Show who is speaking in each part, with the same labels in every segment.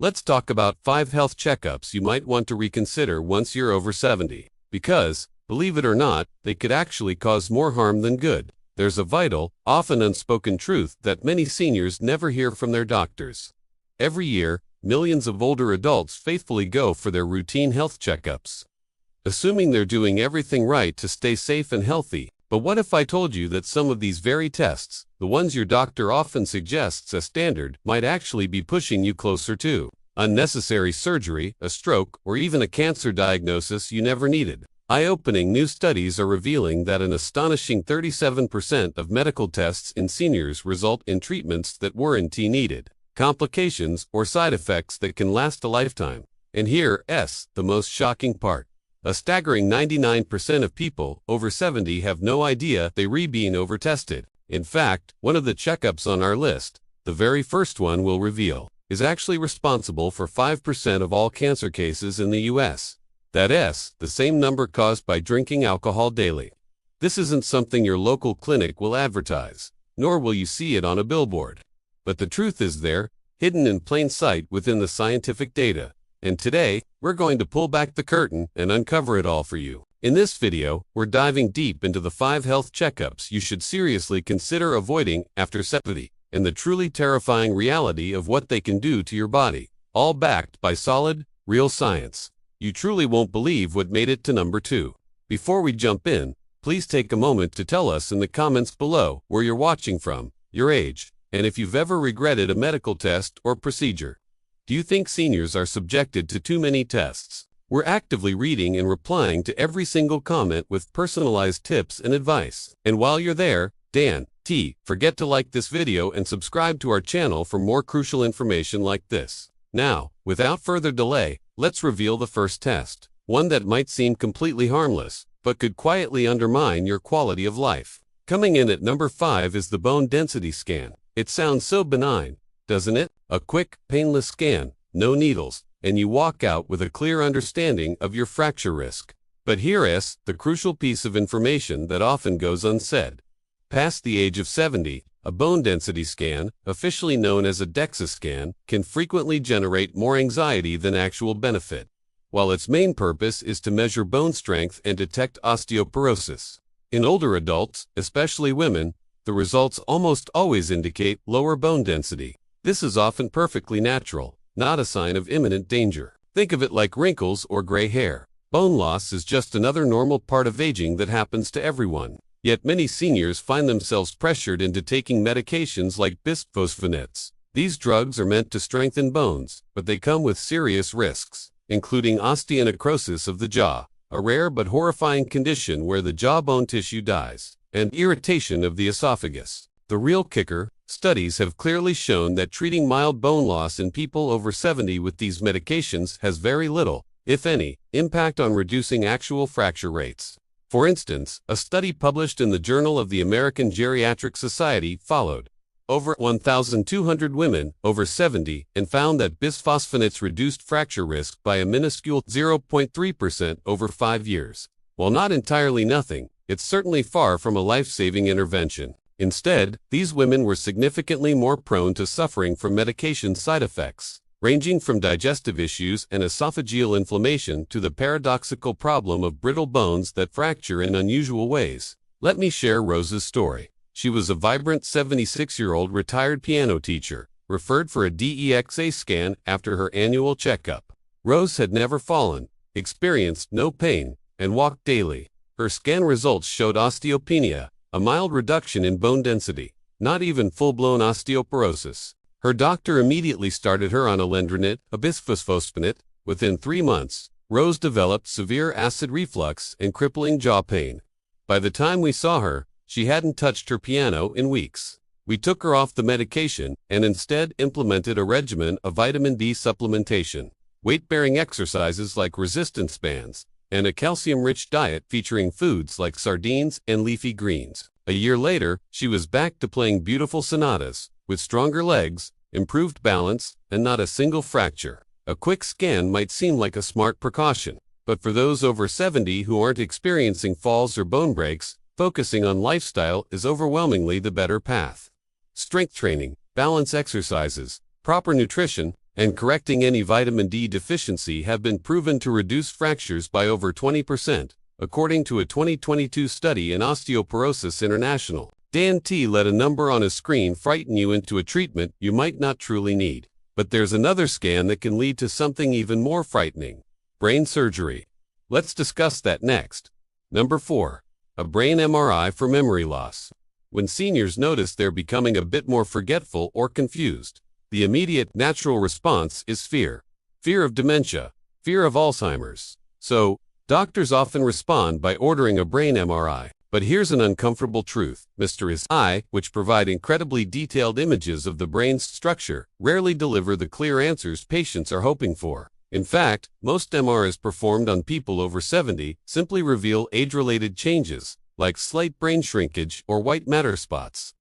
Speaker 1: Let's talk about 5 health checkups you might want to reconsider once you're over 70. Because, believe it or not, they could actually cause more harm than good. There's a vital, often unspoken truth that many seniors never hear from their doctors. Every year, millions of older adults faithfully go for their routine health checkups, assuming they're doing everything right to stay safe and healthy. But what if I told you that some of these very tests, the ones your doctor often suggests as standard, might actually be pushing you closer to unnecessary surgery, a stroke, or even a cancer diagnosis you never needed? Eye-opening new studies are revealing that an astonishing 37% of medical tests in seniors result in treatments that weren't needed, complications or side effects that can last a lifetime. And here's the most shocking part. A staggering 99% of people over 70 have no idea they're being overtested. In fact, one of the checkups on our list, the very first one we'll reveal, is actually responsible for 5% of all cancer cases in the US. That's the same number caused by drinking alcohol daily. This isn't something your local clinic will advertise, nor will you see it on a billboard. But the truth is there, hidden in plain sight within the scientific data. And today, we're going to pull back the curtain and uncover it all for you. In this video, we're diving deep into the 5 health checkups you should seriously consider avoiding after 70, and the truly terrifying reality of what they can do to your body, all backed by solid, real science. You truly won't believe what made it to number 2. Before we jump in, please take a moment to tell us in the comments below where you're watching from, your age, and if you've ever regretted a medical test or procedure. Do you think seniors are subjected to too many tests? We're actively reading and replying to every single comment with personalized tips and advice. And while you're there, forget to like this video and subscribe to our channel for more crucial information like this. Now, without further delay, let's reveal the first test, one that might seem completely harmless, but could quietly undermine your quality of life. Coming in at number 5 is the bone density scan. It sounds so benign, doesn't it? A quick, painless scan, no needles, and you walk out with a clear understanding of your fracture risk. But here's the crucial piece of information that often goes unsaid. Past the age of 70, a bone density scan, officially known as a DEXA scan, can frequently generate more anxiety than actual benefit. While its main purpose is to measure bone strength and detect osteoporosis. In older adults, especially women, the results almost always indicate lower bone density. This is often perfectly natural, not a sign of imminent danger. Think of it like wrinkles or gray hair. Bone loss is just another normal part of aging that happens to everyone. Yet many seniors find themselves pressured into taking medications like bisphosphonates. These drugs are meant to strengthen bones, but they come with serious risks, including osteonecrosis of the jaw, a rare but horrifying condition where the jawbone tissue dies, and irritation of the esophagus. The real kicker, studies have clearly shown that treating mild bone loss in people over 70 with these medications has very little, if any, impact on reducing actual fracture rates. For instance, a study published in the Journal of the American Geriatric Society followed over 1,200 women over 70 and found that bisphosphonates reduced fracture risk by a minuscule 0.3% over 5 years. While not entirely nothing, it's certainly far from a life-saving intervention. Instead, these women were significantly more prone to suffering from medication side effects, ranging from digestive issues and esophageal inflammation to the paradoxical problem of brittle bones that fracture in unusual ways. Let me share Rose's story. She was a vibrant 76-year-old retired piano teacher, referred for a DEXA scan after her annual checkup. Rose had never fallen, experienced no pain, and walked daily. Her scan results showed osteopenia, a mild reduction in bone density, not even full-blown osteoporosis. Her doctor immediately started her on alendronate, a bisphosphonate. Within 3 months, Rose developed severe acid reflux and crippling jaw pain. By the time we saw her, she hadn't touched her piano in weeks. We took her off the medication and instead implemented a regimen of vitamin D supplementation, weight-bearing exercises like resistance bands, and a calcium-rich diet featuring foods like sardines and leafy greens. A year later, she was back to playing beautiful sonatas, with stronger legs, improved balance, and not a single fracture. A quick scan might seem like a smart precaution, but for those over 70 who aren't experiencing falls or bone breaks, focusing on lifestyle is overwhelmingly the better path. Strength training, balance exercises, proper nutrition, and correcting any vitamin D deficiency have been proven to reduce fractures by over 20%, according to a 2022 study in Osteoporosis International. Dan T. let a number on a screen frighten you into a treatment you might not truly need. But there's another scan that can lead to something even more frightening: brain surgery. Let's discuss that next. Number 4. A brain MRI for memory loss. When seniors notice they're becoming a bit more forgetful or confused, the immediate natural response is fear. Fear of dementia, fear of Alzheimer's. So, doctors often respond by ordering a brain MRI. But here's an uncomfortable truth: Mr. which provide incredibly detailed images of the brain's structure, rarely deliver the clear answers patients are hoping for. In fact, most MRIs performed on people over 70 simply reveal age-related changes, like slight brain shrinkage or white matter spots.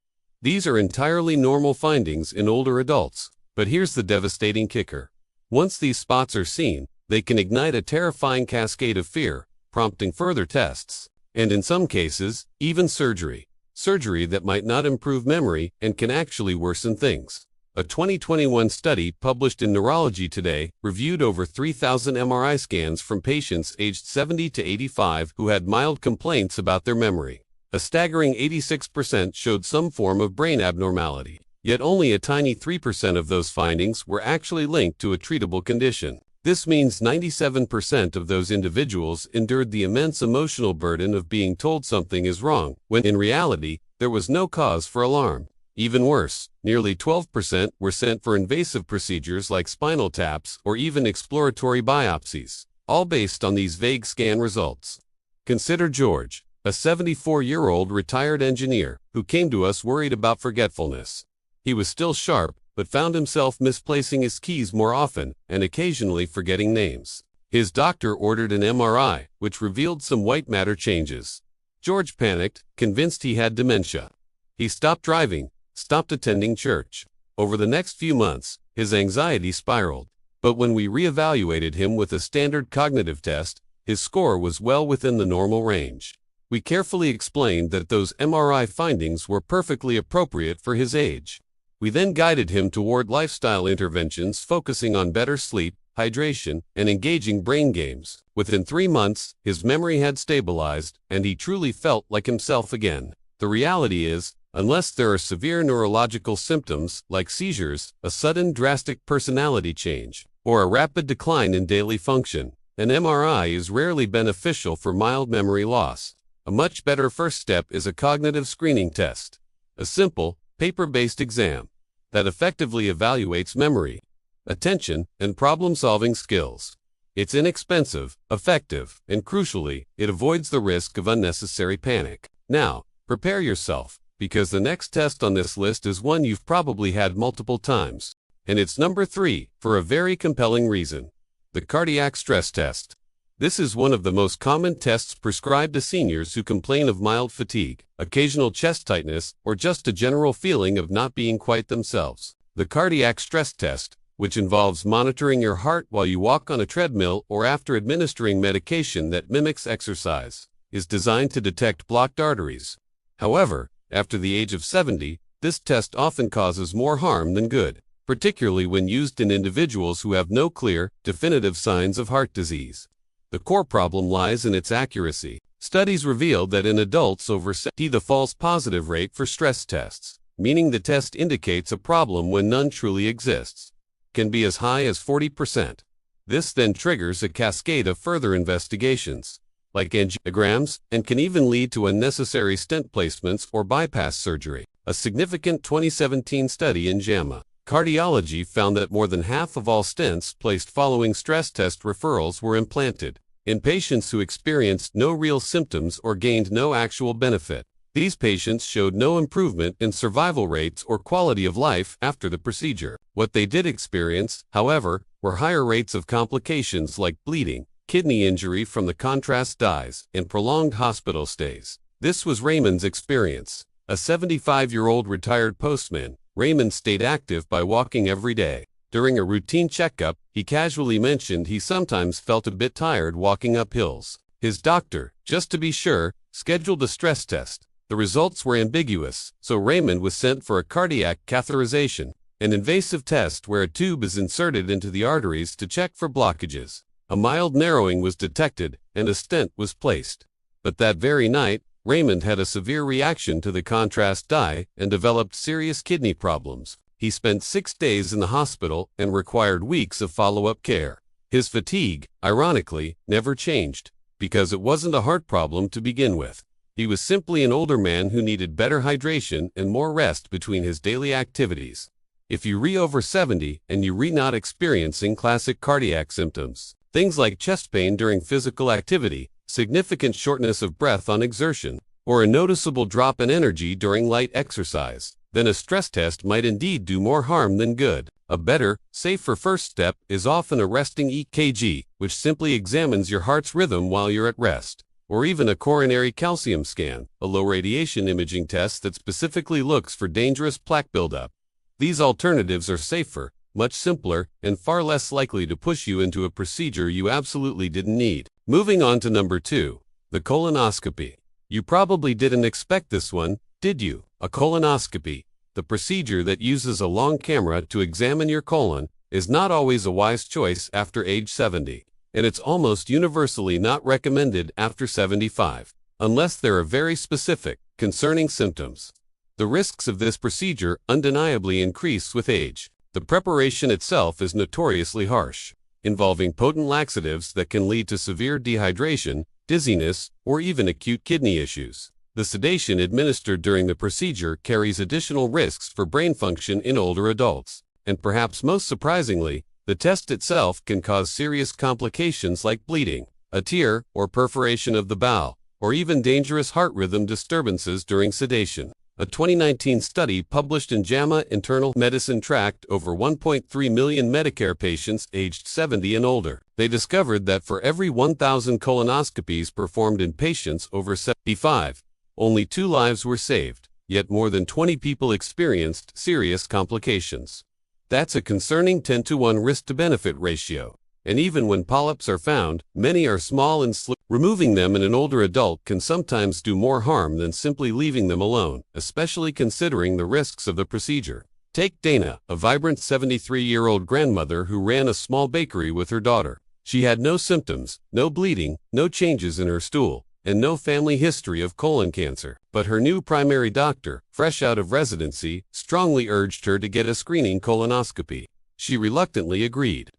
Speaker 1: These are entirely normal findings in older adults. But here's the devastating kicker. Once these spots are seen, they can ignite a terrifying cascade of fear, prompting further tests. And in some cases, even surgery. Surgery that might not improve memory and can actually worsen things. A 2021 study published in Neurology Today reviewed over 3,000 MRI scans from patients aged 70 to 85 who had mild complaints about their memory. A staggering 86% showed some form of brain abnormality, yet only a tiny 3% of those findings were actually linked to a treatable condition. This means 97% of those individuals endured the immense emotional burden of being told something is wrong, when in reality, there was no cause for alarm. Even worse, nearly 12% were sent for invasive procedures like spinal taps or even exploratory biopsies, all based on these vague scan results. Consider George, a 74-year-old retired engineer, who came to us worried about forgetfulness. He was still sharp, but found himself misplacing his keys more often and occasionally forgetting names. His doctor ordered an MRI, which revealed some white matter changes. George panicked, convinced he had dementia. He stopped driving, stopped attending church. Over the next few months, his anxiety spiraled. But when we reevaluated him with a standard cognitive test, his score was well within the normal range. We carefully explained that those MRI findings were perfectly appropriate for his age. We then guided him toward lifestyle interventions focusing on better sleep, hydration, and engaging brain games. Within 3 months, his memory had stabilized, and he truly felt like himself again. The reality is, unless there are severe neurological symptoms like seizures, a sudden drastic personality change, or a rapid decline in daily function, an MRI is rarely beneficial for mild memory loss. A much better first step is a cognitive screening test. A simple, paper-based exam that effectively evaluates memory, attention, and problem-solving skills. It's inexpensive, effective, and crucially, it avoids the risk of unnecessary panic. Now, prepare yourself, because the next test on this list is one you've probably had multiple times. And it's number 3, for a very compelling reason: the cardiac stress test. This is one of the most common tests prescribed to seniors who complain of mild fatigue, occasional chest tightness, or just a general feeling of not being quite themselves. The cardiac stress test, which involves monitoring your heart while you walk on a treadmill or after administering medication that mimics exercise, is designed to detect blocked arteries. However, after the age of 70, this test often causes more harm than good, particularly when used in individuals who have no clear, definitive signs of heart disease. The core problem lies in its accuracy. Studies reveal that in adults over 70, the false positive rate for stress tests, meaning the test indicates a problem when none truly exists, can be as high as 40%. This then triggers a cascade of further investigations, like angiograms, and can even lead to unnecessary stent placements or bypass surgery. A significant 2017 study in JAMA Cardiology found that more than half of all stents placed following stress test referrals were implanted in patients who experienced no real symptoms or gained no actual benefit. These patients showed no improvement in survival rates or quality of life after the procedure. What they did experience, however, were higher rates of complications like bleeding, kidney injury from the contrast dyes, and prolonged hospital stays. This was Raymond's experience. A 75-year-old retired postman, Raymond stayed active by walking every day. During a routine checkup, he casually mentioned he sometimes felt a bit tired walking up hills. His doctor, just to be sure, scheduled a stress test. The results were ambiguous, so Raymond was sent for a cardiac catheterization. an invasive test where a tube is inserted into the arteries to check for blockages. A mild narrowing was detected, and a stent was placed. But that very night, Raymond had a severe reaction to the contrast dye and developed serious kidney problems. He spent 6 days in the hospital and required weeks of follow-up care. His fatigue, ironically, never changed, because it wasn't a heart problem to begin with. He was simply an older man who needed better hydration and more rest between his daily activities. If you re over 70 and you re not experiencing classic cardiac symptoms, things like chest pain during physical activity, significant shortness of breath on exertion, or a noticeable drop in energy during light exercise, then a stress test might indeed do more harm than good. A better, safer first step is often a resting EKG, which simply examines your heart's rhythm while you're at rest, or even a coronary calcium scan, a low-radiation imaging test that specifically looks for dangerous plaque buildup. These alternatives are safer, much simpler, and far less likely to push you into a procedure you absolutely didn't need. Moving on to number 2, the colonoscopy. You probably didn't expect this one, did you? A colonoscopy, the procedure that uses a long camera to examine your colon, is not always a wise choice after age 70, and it's almost universally not recommended after 75, unless there are very specific, concerning symptoms. The risks of this procedure undeniably increase with age. The preparation itself is notoriously harsh, involving potent laxatives that can lead to severe dehydration, dizziness, or even acute kidney issues. The sedation administered during the procedure carries additional risks for brain function in older adults, and perhaps most surprisingly, the test itself can cause serious complications like bleeding, a tear, or perforation of the bowel, or even dangerous heart rhythm disturbances during sedation. A 2019 study published in JAMA Internal Medicine tracked over 1.3 million Medicare patients aged 70 and older. They discovered that for every 1,000 colonoscopies performed in patients over 75, only 2 lives were saved, yet more than 20 people experienced serious complications. That's a concerning 10-to-1 risk-to-benefit ratio. And even when polyps are found, many are small and slippery. Removing them in an older adult can sometimes do more harm than simply leaving them alone, especially considering the risks of the procedure. Take Dana, a vibrant 73-year-old grandmother who ran a small bakery with her daughter. She had no symptoms, no bleeding, no changes in her stool, and no family history of colon cancer. But her new primary doctor, fresh out of residency, strongly urged her to get a screening colonoscopy. She reluctantly agreed.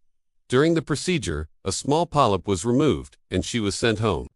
Speaker 1: During the procedure, a small polyp was removed, and she was sent home.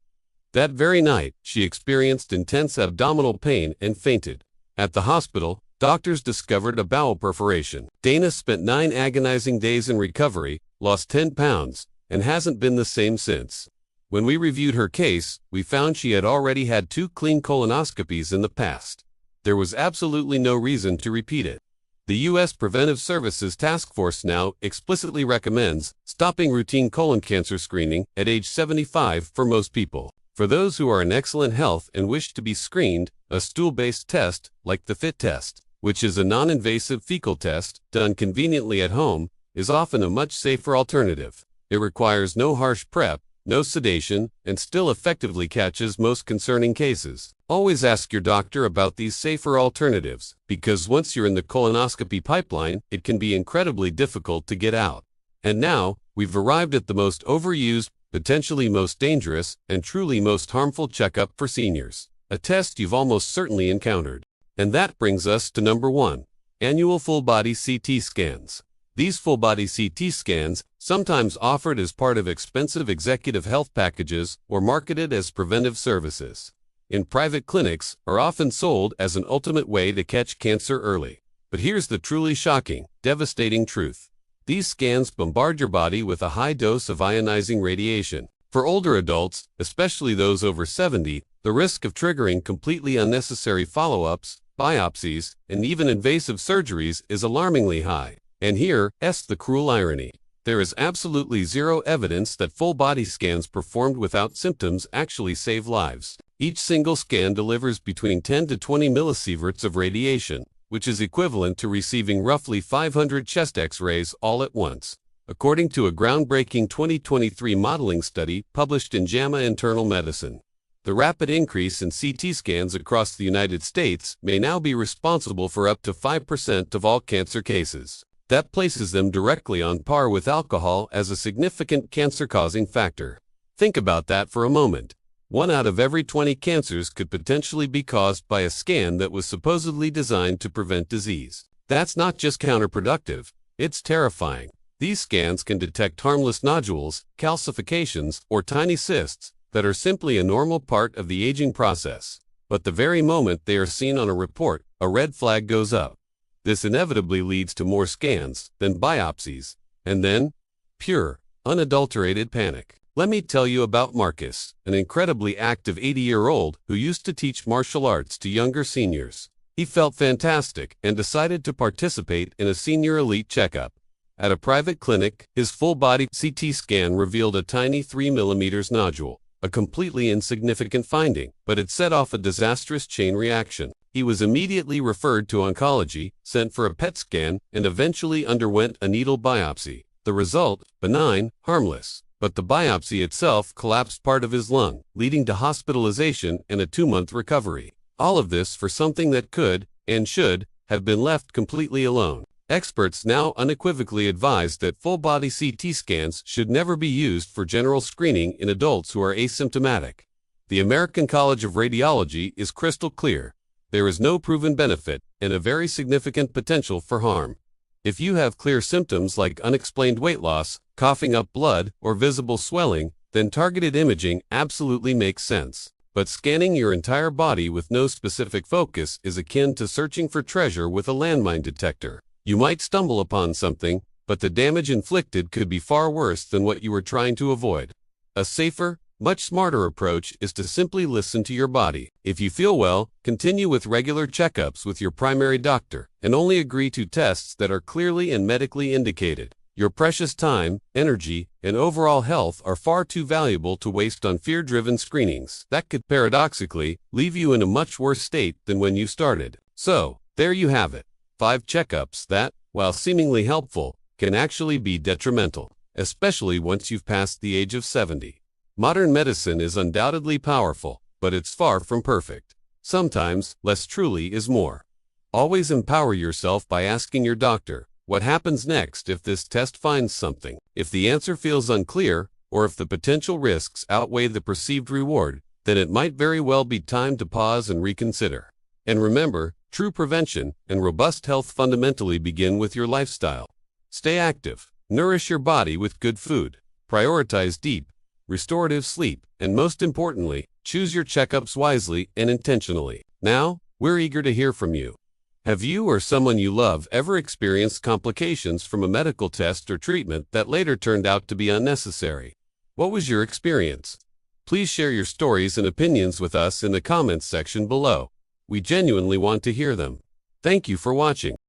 Speaker 1: That very night, she experienced intense abdominal pain and fainted. At the hospital, doctors discovered a bowel perforation. Dana spent 9 agonizing days in recovery, lost 10 pounds, and hasn't been the same since. When we reviewed her case, we found she had already had 2 clean colonoscopies in the past. There was absolutely no reason to repeat it. The U.S. Preventive Services Task Force now explicitly recommends stopping routine colon cancer screening at age 75 for most people. For those who are in excellent health and wish to be screened, a stool-based test, like the FIT test, which is a non-invasive fecal test done conveniently at home, is often a much safer alternative. It requires no harsh prep, no sedation, and still effectively catches most concerning cases. Always ask your doctor about these safer alternatives, because once you're in the colonoscopy pipeline, it can be incredibly difficult to get out. And now, we've arrived at the most overused, potentially most dangerous, and truly most harmful checkup for seniors. A test you've almost certainly encountered. And that brings us to number 1, annual full-body CT scans. These full-body CT scans, sometimes offered as part of expensive executive health packages or marketed as preventive services in private clinics, are often sold as an ultimate way to catch cancer early. But here's the truly shocking, devastating truth. These scans bombard your body with a high dose of ionizing radiation. For older adults, especially those over 70, the risk of triggering completely unnecessary follow-ups, biopsies, and even invasive surgeries is alarmingly high. And here's the cruel irony. There is absolutely zero evidence that full-body scans performed without symptoms actually save lives. Each single scan delivers between 10 to 20 millisieverts of radiation, which is equivalent to receiving roughly 500 chest X-rays all at once, according to a groundbreaking 2023 modeling study published in JAMA Internal Medicine. The rapid increase in CT scans across the United States may now be responsible for up to 5% of all cancer cases. That places them directly on par with alcohol as a significant cancer-causing factor. Think about that for a moment. 1 out of every 20 cancers could potentially be caused by a scan that was supposedly designed to prevent disease. That's not just counterproductive, it's terrifying. These scans can detect harmless nodules, calcifications, or tiny cysts that are simply a normal part of the aging process. But the very moment they are seen on a report, a red flag goes up. This inevitably leads to more scans, then biopsies, and then pure, unadulterated panic. Let me tell you about Marcus, an incredibly active 80-year-old who used to teach martial arts to younger seniors. He felt fantastic and decided to participate in a senior elite checkup. At a private clinic, his full-body CT scan revealed a tiny 3 mm nodule, a completely insignificant finding, but it set off a disastrous chain reaction. He was immediately referred to oncology, sent for a PET scan, and eventually underwent a needle biopsy. The result, benign, harmless. But the biopsy itself collapsed part of his lung, leading to hospitalization and a 2-month recovery. All of this for something that could, and should, have been left completely alone. Experts now unequivocally advise that full-body CT scans should never be used for general screening in adults who are asymptomatic. The American College of Radiology is crystal clear. There is no proven benefit and a very significant potential for harm. If you have clear symptoms like unexplained weight loss, coughing up blood, or visible swelling, then targeted imaging absolutely makes sense. But scanning your entire body with no specific focus is akin to searching for treasure with a landmine detector. You might stumble upon something, but the damage inflicted could be far worse than what you were trying to avoid. A safer, much smarter approach is to simply listen to your body. If you feel well, continue with regular checkups with your primary doctor, and only agree to tests that are clearly and medically indicated. Your precious time, energy, and overall health are far too valuable to waste on fear-driven screenings that could paradoxically leave you in a much worse state than when you started. So, there you have it. 5 checkups that, while seemingly helpful, can actually be detrimental, especially once you've passed the age of 70. Modern medicine is undoubtedly powerful, but it's far from perfect. Sometimes, less truly is more. Always empower yourself by asking your doctor, what happens next if this test finds something? If the answer feels unclear, or if the potential risks outweigh the perceived reward, then it might very well be time to pause and reconsider. And remember, true prevention and robust health fundamentally begin with your lifestyle. Stay active, nourish your body with good food, prioritize deep, restorative sleep, and most importantly, choose your checkups wisely and intentionally. Now, we're eager to hear from you. Have you or someone you love ever experienced complications from a medical test or treatment that later turned out to be unnecessary? What was your experience? Please share your stories and opinions with us in the comments section below. We genuinely want to hear them. Thank you for watching.